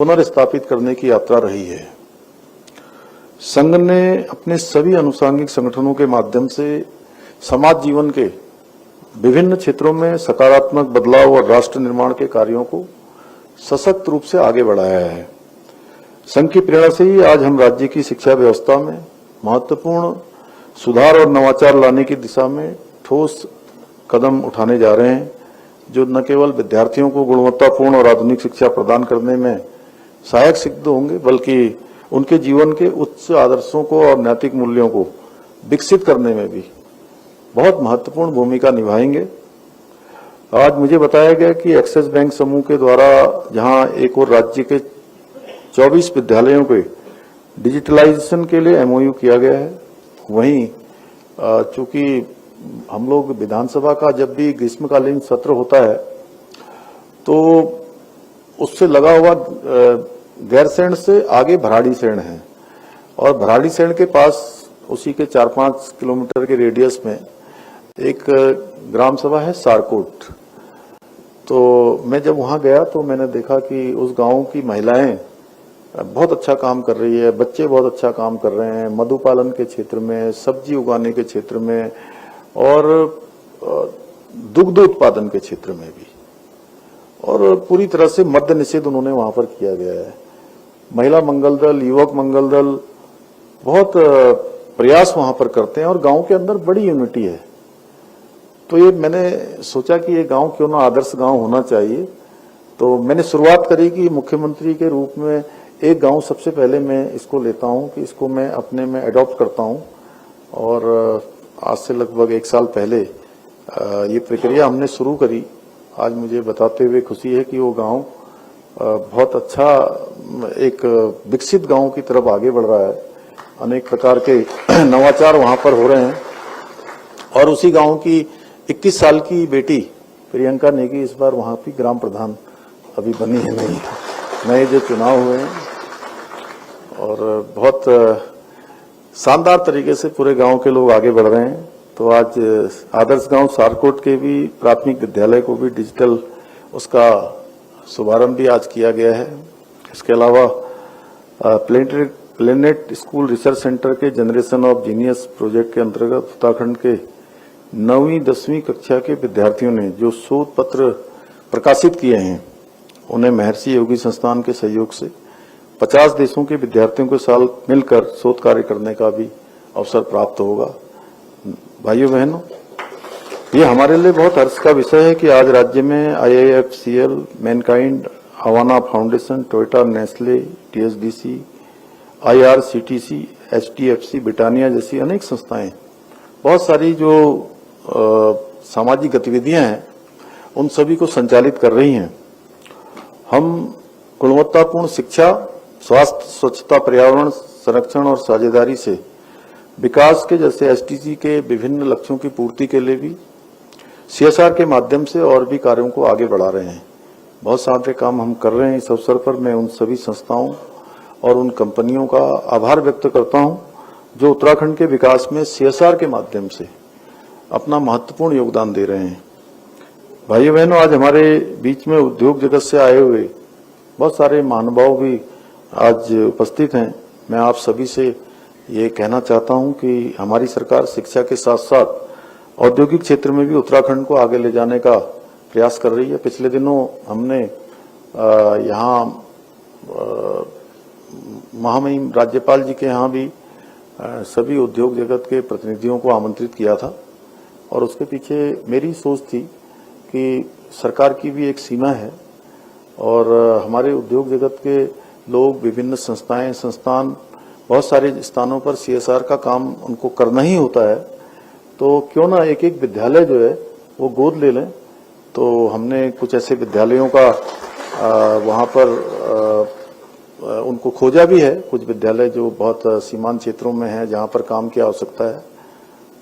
पुनर्स्थापित करने की यात्रा रही है। संघ ने अपने सभी अनुषंगिक संगठनों के माध्यम से समाज जीवन के विभिन्न क्षेत्रों में सकारात्मक बदलाव और राष्ट्र निर्माण के कार्यों को सशक्त रूप से आगे बढ़ाया है। संघ की प्रेरणा से ही आज हम राज्य की शिक्षा व्यवस्था में महत्वपूर्ण सुधार और नवाचार लाने की दिशा में ठोस कदम उठाने जा रहे हैं, जो न केवल विद्यार्थियों को गुणवत्तापूर्ण और आधुनिक शिक्षा प्रदान करने में सहायक सिद्ध होंगे, बल्कि उनके जीवन के उच्च आदर्शों को और नैतिक मूल्यों को विकसित करने में भी बहुत महत्वपूर्ण भूमिका निभाएंगे। आज मुझे बताया गया कि एक्सिस बैंक समूह के द्वारा जहां एक और राज्य के 24 विद्यालयों के डिजिटलाइजेशन के लिए एमओयू किया गया है, वहीं चूंकि हम लोग विधानसभा का जब भी ग्रीष्मकालीन सत्र होता है तो उससे लगा हुआ गैरसैंण से आगे भराड़ीसैंण है और भराड़ीसैंण के पास उसी के 4-5 किलोमीटर के रेडियस में एक ग्राम सभा है सारकोट। तो मैं जब वहां गया तो मैंने देखा कि उस गांव की महिलाएं बहुत अच्छा काम कर रही है, बच्चे बहुत अच्छा काम कर रहे हैं मधु पालन के क्षेत्र में, सब्जी उगाने के क्षेत्र में और दुग्ध उत्पादन के क्षेत्र में भी, और पूरी तरह से मद्य निषेध उन्होंने वहां पर किया गया है। महिला मंगल दल, युवक मंगल दल बहुत प्रयास वहां पर करते हैं और गांव के अंदर बड़ी यूनिटी है। तो ये मैंने सोचा कि ये गांव क्यों ना आदर्श गांव होना चाहिए। तो मैंने शुरुआत करी कि मुख्यमंत्री के रूप में एक गांव सबसे पहले मैं इसको लेता हूं कि इसको मैं अपने में अडॉप्ट करता हूं, और आज से लगभग 1 साल पहले ये प्रक्रिया हमने शुरू करी। आज मुझे बताते हुए खुशी है कि वो गांव बहुत अच्छा एक विकसित गांव की तरफ आगे बढ़ रहा है। अनेक प्रकार के नवाचार वहां पर हो रहे हैं और उसी गांव की 21 साल की बेटी प्रियंका नेगी इस बार वहां की ग्राम प्रधान अभी बनी है। नहीं, नए जो चुनाव हुए हैं और बहुत शानदार तरीके से पूरे गांव के लोग आगे बढ़ रहे हैं। तो आज आदर्श गांव सारकोट के भी प्राथमिक विद्यालय को भी डिजिटल उसका शुभारंभ भी आज किया गया है। इसके अलावा प्लेनेट स्कूल रिसर्च सेंटर के जनरेशन ऑफ जीनियस प्रोजेक्ट के अंतर्गत उत्तराखंड के 9वीं 10वीं कक्षा के विद्यार्थियों ने जो शोध पत्र प्रकाशित किए हैं, उन्हें महर्षि योगी संस्थान के सहयोग से 50 देशों के विद्यार्थियों के साथ मिलकर शोध कार्य करने का भी अवसर प्राप्त होगा। भाइयों बहनों, ये हमारे लिए बहुत हर्ष का विषय है कि आज राज्य में IIFCL, Mankind, Havana foundation, Toyota, Nestle, TSDC, IRCTC, HDFC, Britannia जैसी अनेक संस्थाएं, बहुत सारी जो सामाजिक गतिविधियां हैं उन सभी को संचालित कर रही हैं। हम गुणवत्तापूर्ण शिक्षा, स्वास्थ्य, स्वच्छता, पर्यावरण संरक्षण और साझेदारी से विकास के जैसे SDG के विभिन्न लक्ष्यों की पूर्ति के लिए भी CSR के माध्यम से और भी कार्यों को आगे बढ़ा रहे हैं। बहुत सारे काम हम कर रहे हैं। इस अवसर पर मैं उन सभी संस्थाओं और उन कंपनियों का आभार व्यक्त करता हूं जो उत्तराखंड के विकास में CSR के माध्यम से अपना महत्वपूर्ण योगदान दे रहे हैं। भाइयों बहनों, आज हमारे बीच में उद्योग जगत से आए हुए बहुत सारे महानुभाव भी आज उपस्थित हैं। मैं आप सभी से ये कहना चाहता हूं कि हमारी सरकार शिक्षा के साथ साथ औद्योगिक क्षेत्र में भी उत्तराखंड को आगे ले जाने का प्रयास कर रही है। पिछले दिनों हमने यहाँ महामहिम राज्यपाल जी के यहाँ भी सभी उद्योग जगत के प्रतिनिधियों को आमंत्रित किया था, और उसके पीछे मेरी सोच थी कि सरकार की भी एक सीमा है और हमारे उद्योग जगत के लोग, विभिन्न संस्थान बहुत सारे स्थानों पर CSR का काम उनको करना ही होता है। तो क्यों ना एक एक विद्यालय जो है वो गोद ले लें। तो हमने कुछ ऐसे विद्यालयों का वहां पर उनको खोजा भी है, कुछ विद्यालय जो बहुत सीमांत क्षेत्रों में है जहां पर काम की आवश्यकता है।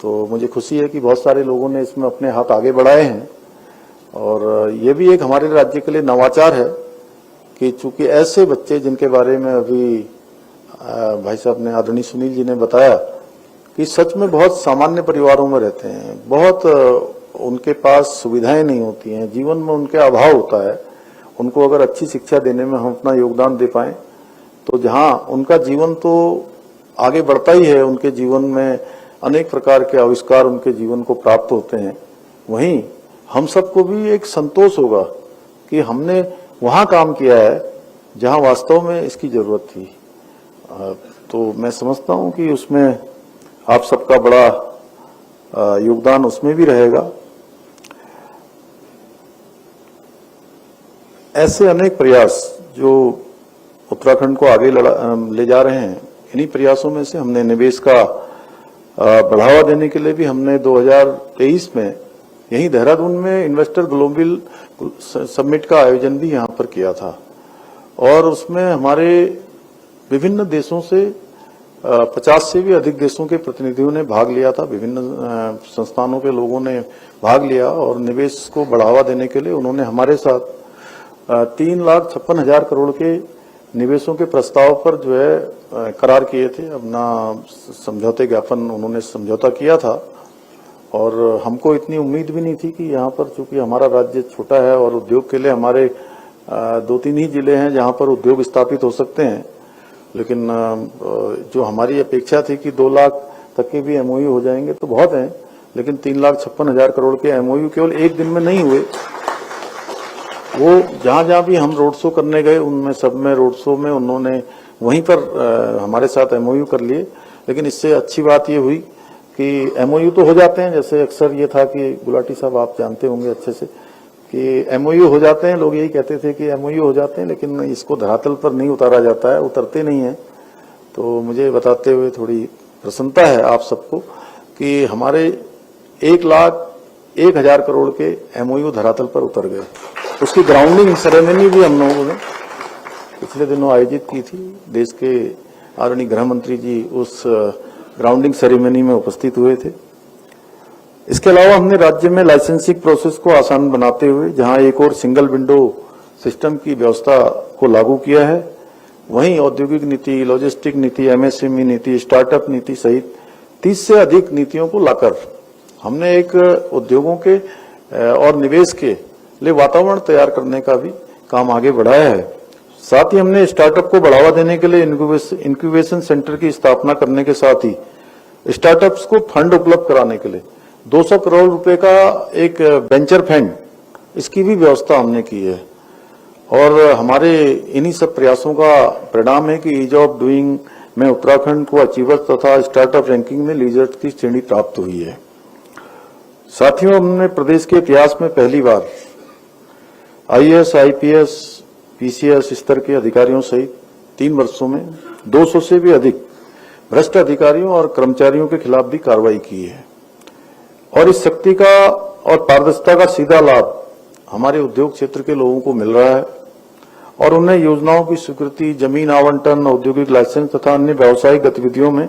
तो मुझे खुशी है कि बहुत सारे लोगों ने इसमें अपने हाथ आगे बढ़ाए हैं, और ये भी एक हमारे राज्य के लिए नवाचार है कि चूंकि ऐसे बच्चे जिनके बारे में अभी भाई साहब ने, आदरणीय सुनील जी ने बताया कि सच में बहुत सामान्य परिवारों में रहते हैं, बहुत उनके पास सुविधाएं नहीं होती हैं, जीवन में उनके अभाव होता है, उनको अगर अच्छी शिक्षा देने में हम अपना योगदान दे पाएं तो जहां उनका जीवन तो आगे बढ़ता ही है, उनके जीवन में अनेक प्रकार के आविष्कार उनके जीवन को प्राप्त होते हैं, वहीं हम सबको भी एक संतोष होगा कि हमने वहां काम किया है जहां वास्तव में इसकी जरूरत थी। तो मैं समझता हूं कि उसमें आप सबका बड़ा योगदान उसमें भी रहेगा। ऐसे अनेक प्रयास जो उत्तराखंड को आगे ले जा रहे हैं, इन्हीं प्रयासों में से हमने निवेश का बढ़ावा देने के लिए भी हमने 2023 में यहीं देहरादून में इन्वेस्टर ग्लोबल समिट का आयोजन भी यहां पर किया था और उसमें हमारे विभिन्न देशों से 50 से भी अधिक देशोों के प्रतिनिधियों ने भाग लिया था। विभिन्न संस्थानों के लोगों ने भाग लिया और निवेश को बढ़ावा देने के लिए उन्होंने हमारे साथ 3,56,000 करोड़ के निवेशों के प्रस्ताव पर जो है करार किए थे। अपना समझौते ज्ञापन उन्होंने समझौता किया था और हमको इतनी उम्मीद भी नहीं थी कि यहाँ पर, चूंकि हमारा राज्य छोटा है और उद्योग के लिए हमारे 2-3 ही जिले हैं जहाँ पर उद्योग स्थापित हो सकते हैं, लेकिन जो हमारी अपेक्षा थी कि 2 लाख तक के भी एमओयू हो जाएंगे तो बहुत हैं, लेकिन 3,56,000 करोड़ के एमओयू केवल एक दिन में नहीं हुए। वो जहां जहां भी हम रोड शो करने गए उनमें सब में रोड शो में उन्होंने वहीं पर हमारे साथ एमओयू कर लिए। लेकिन इससे अच्छी बात ये हुई कि एमओयू तो हो जाते हैं, जैसे अक्सर ये था कि गुलाटी साहब आप जानते होंगे अच्छे से कि एमओयू हो जाते हैं, लोग यही कहते थे कि एमओयू हो जाते हैं लेकिन इसको धरातल पर नहीं उतारा जाता है, उतरते नहीं है। तो मुझे बताते हुए थोड़ी प्रसन्नता है आप सबको कि हमारे 1,01,000 करोड़ के एमओयू धरातल पर उतर गए। उसकी ग्राउंडिंग सेरेमनी भी हम लोगों ने पिछले दिनों आयोजित की थी। देश के आदरणीय गृह मंत्री जी उस ग्राउंडिंग सेरेमनी में उपस्थित हुए थे। इसके अलावा हमने राज्य में लाइसेंसिंग प्रोसेस को आसान बनाते हुए जहां एक और सिंगल विंडो सिस्टम की व्यवस्था को लागू किया है, वहीं औद्योगिक नीति, लॉजिस्टिक नीति, एमएसएमई नीति, स्टार्टअप नीति सहित 30 से अधिक नीतियों को लाकर हमने एक उद्योगों के और निवेश के लिए वातावरण तैयार करने का भी काम आगे बढ़ाया है। साथ ही हमने स्टार्टअप को बढ़ावा देने के लिए इंक्यूबेशन सेंटर की स्थापना करने के साथ ही स्टार्टअप्स को फंड उपलब्ध कराने के लिए 200 करोड़ रुपए का एक वेंचर फंड, इसकी भी व्यवस्था हमने की है। और हमारे इन्हीं सब प्रयासों का परिणाम है कि ईज ऑफ डूइंग में उत्तराखंड को अचीवर्स तथा स्टार्टअप रैंकिंग में लीडर्स की श्रेणी प्राप्त हुई है। साथियों, हमने प्रदेश के इतिहास में पहली बार आईएएस, आईपीएस, पीसीएस स्तर के अधिकारियों सहित 3 वर्षों में 200 से भी अधिक भ्रष्ट अधिकारियों और कर्मचारियों के खिलाफ भी कार्रवाई की है। और इस शक्ति का और पारदर्शिता का सीधा लाभ हमारे उद्योग क्षेत्र के लोगों को मिल रहा है और उन्हें योजनाओं की स्वीकृति, जमीन आवंटन, औद्योगिक लाइसेंस तथा अन्य व्यावसायिक गतिविधियों में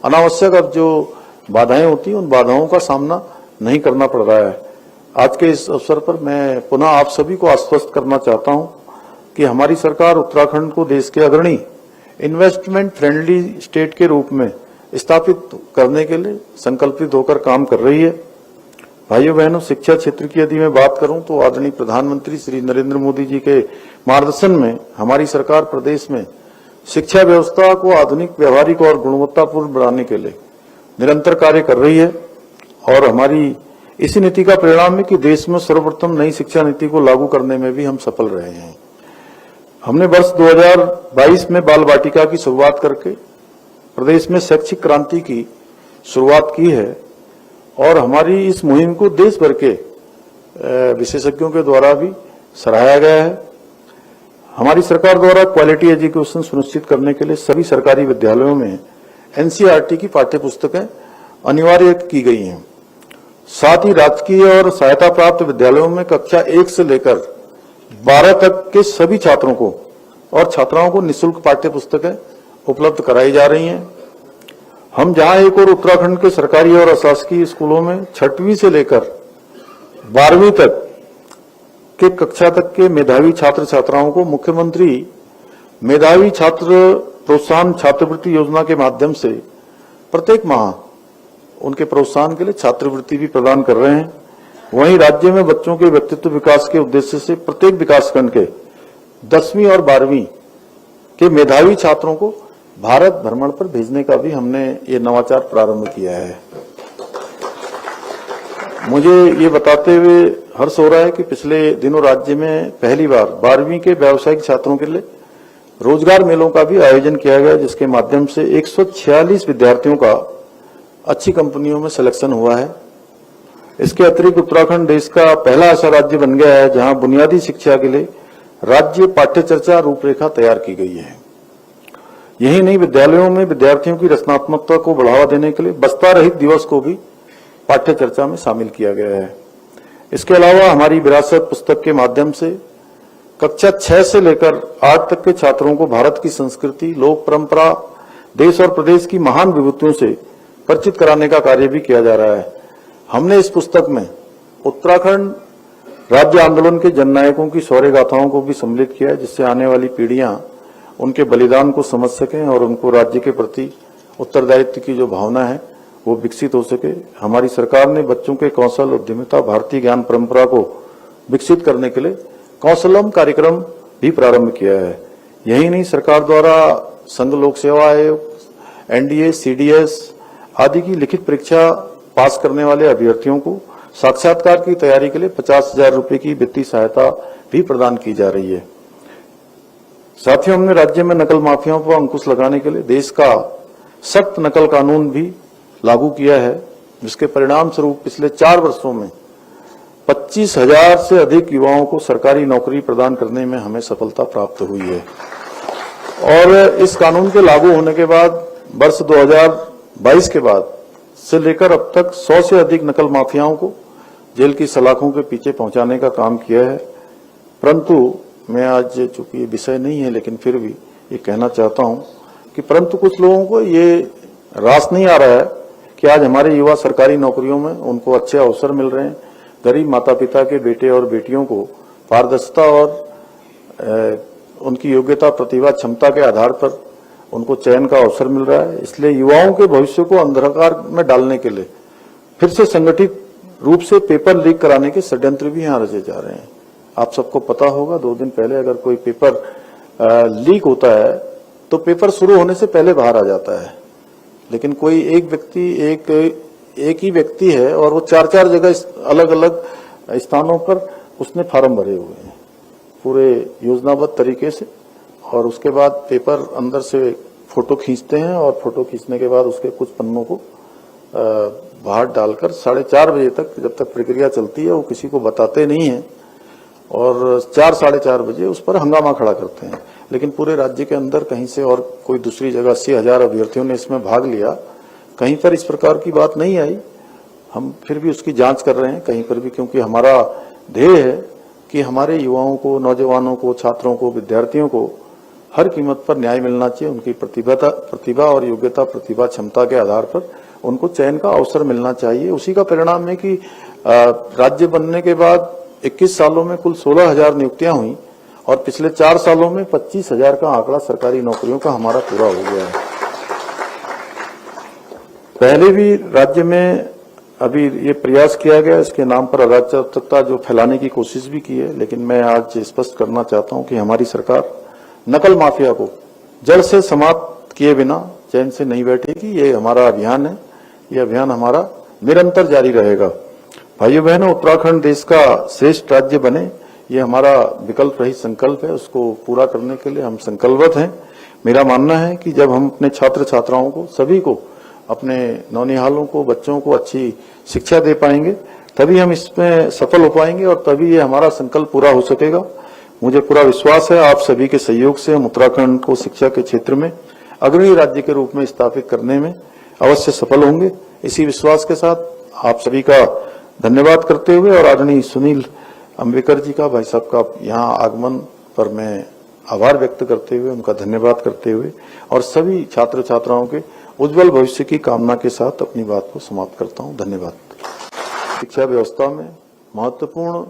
अनावश्यक अब जो बाधाएं होती हैं उन बाधाओं का सामना नहीं करना पड़ रहा है। आज के इस अवसर पर मैं पुनः आप सभी को आश्वस्त करना चाहता हूं कि हमारी सरकार उत्तराखंड को देश के अग्रणी इन्वेस्टमेंट फ्रेंडली स्टेट के रूप में स्थापित करने के लिए संकल्पित होकर काम कर रही है। भाइयों बहनों, शिक्षा क्षेत्र की यदि मैं बात करूं तो आदरणीय प्रधानमंत्री श्री नरेंद्र मोदी जी के मार्गदर्शन में हमारी सरकार प्रदेश में शिक्षा व्यवस्था को आधुनिक, व्यवहारिक और गुणवत्तापूर्ण बनाने के लिए निरंतर कार्य कर रही है। और हमारी इसी नीति का परिणाम है कि देश में सर्वप्रथम नई शिक्षा नीति को लागू करने में भी हम सफल रहे हैं। हमने वर्ष 2022 में बाल वाटिका की शुरुआत करके प्रदेश में शैक्षिक क्रांति की शुरुआत की है और हमारी इस मुहिम को देश भर के विशेषज्ञों के द्वारा भी सराहा गया है। हमारी सरकार द्वारा क्वालिटी एजुकेशन सुनिश्चित करने के लिए सभी सरकारी विद्यालयों में एनसीईआरटी की पाठ्यपुस्तकें अनिवार्य की गई हैं। साथ ही राजकीय और सहायता प्राप्त विद्यालयों में कक्षा 1 से लेकर 12 तक के सभी छात्रों को और छात्राओं को निःशुल्क पाठ्यपुस्तकें उपलब्ध कराई जा रही हैं। हम जहां एक और उत्तराखंड के सरकारी और अशासकीय स्कूलों में 6वीं से लेकर 12वीं तक के कक्षा तक के मेधावी छात्र छात्राओं को मुख्यमंत्री मेधावी छात्र प्रोत्साहन छात्रवृत्ति योजना के माध्यम से प्रत्येक माह उनके प्रोत्साहन के लिए छात्रवृत्ति भी प्रदान कर रहे हैं। वहीं राज्य में बच्चों के व्यक्तित्व विकास के उद्देश्य से प्रत्येक विकासखंड के 10वीं और 12वीं के मेधावी छात्रों को भारत भ्रमण पर भेजने का भी हमने ये नवाचार प्रारंभ किया है। मुझे ये बताते हुए हर्ष हो रहा है कि पिछले दिनों राज्य में पहली बार 12वीं के व्यावसायिक छात्रों के लिए रोजगार मेलों का भी आयोजन किया गया, जिसके माध्यम से 146 विद्यार्थियों का अच्छी कंपनियों में सिलेक्शन हुआ है। इसके अतिरिक्त उत्तराखंड देश का पहला ऐसा राज्य बन गया है जहां बुनियादी शिक्षा के लिए राज्य पाठ्यचर्चा रूपरेखा तैयार की गई है। यही नहीं, विद्यालयों में विद्यार्थियों की रचनात्मकता को बढ़ावा देने के लिए बस्ता रहित दिवस को भी पाठ्यचर्चा में शामिल किया गया है। इसके अलावा हमारी विरासत पुस्तक के माध्यम से कक्षा 6 से लेकर 8 तक के छात्रों को भारत की संस्कृति, लोक परंपरा, देश और प्रदेश की महान विभूतियों से परिचित कराने का कार्य भी किया जा रहा है। हमने इस पुस्तक में उत्तराखंड राज्य आंदोलन के जननायकों की शौर्य गाथाओं को भी सम्मिलित किया है, जिससे आने वाली पीढ़ियां उनके बलिदान को समझ सकें और उनको राज्य के प्रति उत्तरदायित्व की जो भावना है वो विकसित हो सके। हमारी सरकार ने बच्चों के कौशल, उद्यमिता, भारतीय ज्ञान परंपरा को विकसित करने के लिए कौशलम कार्यक्रम भी प्रारंभ किया है। यही नहीं, सरकार द्वारा संघ लोक सेवा आयोग, एनडीए, सीडीएस आदि की लिखित परीक्षा पास करने वाले अभ्यर्थियों को साक्षात्कार की तैयारी के लिए 50,000 रुपए की वित्तीय सहायता भी प्रदान की जा रही है। साथ ही हमने राज्य में नकल माफियाओं पर अंकुश लगाने के लिए देश का सख्त नकल कानून भी लागू किया है, जिसके परिणाम स्वरूप पिछले 4 वर्षों में 25,000 से अधिक युवाओं को सरकारी नौकरी प्रदान करने में हमें सफलता प्राप्त हुई है। और इस कानून के लागू होने के बाद वर्ष 2022 के बाद से लेकर अब तक 100 से अधिक नकल माफियाओं को जेल की सलाखों के पीछे पहुंचाने का काम किया है। परंतु मैं आज, चूंकि ये विषय नहीं है, लेकिन फिर भी ये कहना चाहता हूं कि परंतु कुछ लोगों को ये रास नहीं आ रहा है कि आज हमारे युवा सरकारी नौकरियों में उनको अच्छे अवसर मिल रहे हैं। गरीब माता पिता के बेटे और बेटियों को पारदर्शिता और उनकी योग्यता, प्रतिभा, क्षमता के आधार पर उनको चयन का अवसर मिल रहा है। इसलिए युवाओं के भविष्य को अंधकार में डालने के लिए फिर से संगठित रूप से पेपर लीक कराने के षड्यंत्र भी यहां रचे जा रहे हैं। आप सबको पता होगा, 2 दिन पहले अगर कोई पेपर लीक होता है तो पेपर शुरू होने से पहले बाहर आ जाता है, लेकिन कोई एक ही व्यक्ति है और वो 4-4 जगह अलग अलग स्थानों पर उसने फार्म भरे हुए हैं पूरे योजनाबद्ध तरीके से। और उसके बाद पेपर अंदर से फोटो खींचते हैं और फोटो खींचने के बाद उसके कुछ पन्नों को बाहर डालकर 4:30 बजे तक, जब तक प्रक्रिया चलती है, वो किसी को बताते नहीं है और 4-4:30 बजे उस पर हंगामा खड़ा करते हैं। लेकिन पूरे राज्य के अंदर कहीं से और कोई दूसरी जगह 80,000 अभ्यर्थियों ने इसमें भाग लिया, कहीं पर इस प्रकार की बात नहीं आई। हम फिर भी उसकी जांच कर रहे हैं कहीं पर भी, क्योंकि हमारा ध्येय है कि हमारे युवाओं को, नौजवानों को, छात्रों को, विद्यार्थियों को हर कीमत पर न्याय मिलना चाहिए। उनकी प्रतिभा और योग्यता, प्रतिभा, क्षमता के आधार पर उनको चयन का अवसर मिलना चाहिए। उसी का परिणाम है कि राज्य बनने के बाद 21 सालों में कुल 16,000 नियुक्तियां हुई और पिछले 4 सालों में 25,000 का आंकड़ा सरकारी नौकरियों का हमारा पूरा हो गया है। पहले भी राज्य में अभी ये प्रयास किया गया, इसके नाम पर अराजकता जो फैलाने की कोशिश भी की है, लेकिन मैं आज स्पष्ट करना चाहता हूं कि हमारी सरकार नकल माफिया को जड़ से समाप्त किए बिना चैन से नहीं बैठेगी। ये हमारा अभियान है, ये अभियान हमारा निरंतर जारी रहेगा। भाइयों बहनों, उत्तराखंड देश का श्रेष्ठ राज्य बने, ये हमारा विकल्प रहित संकल्प है। उसको पूरा करने के लिए हम संकल्पबद्ध हैं। मेरा मानना है कि जब हम अपने छात्र छात्राओं को, सभी को, अपने नौनिहालों को, बच्चों को अच्छी शिक्षा दे पाएंगे, तभी हम इसमें सफल हो पाएंगे और तभी ये हमारा संकल्प पूरा हो सकेगा। मुझे पूरा विश्वास है आप सभी के सहयोग से हम उत्तराखंड को शिक्षा के क्षेत्र में अग्रणी राज्य के रूप में स्थापित करने में अवश्य सफल होंगे। इसी विश्वास के साथ आप सभी का धन्यवाद करते हुए और आदरणीय सुनील अंबेकर जी का, भाई साहब का यहाँ आगमन पर मैं आभार व्यक्त करते हुए, उनका धन्यवाद करते हुए और सभी छात्र छात्राओं के उज्जवल भविष्य की कामना के साथ अपनी बात को समाप्त करता हूँ। धन्यवाद। शिक्षा व्यवस्था में महत्वपूर्ण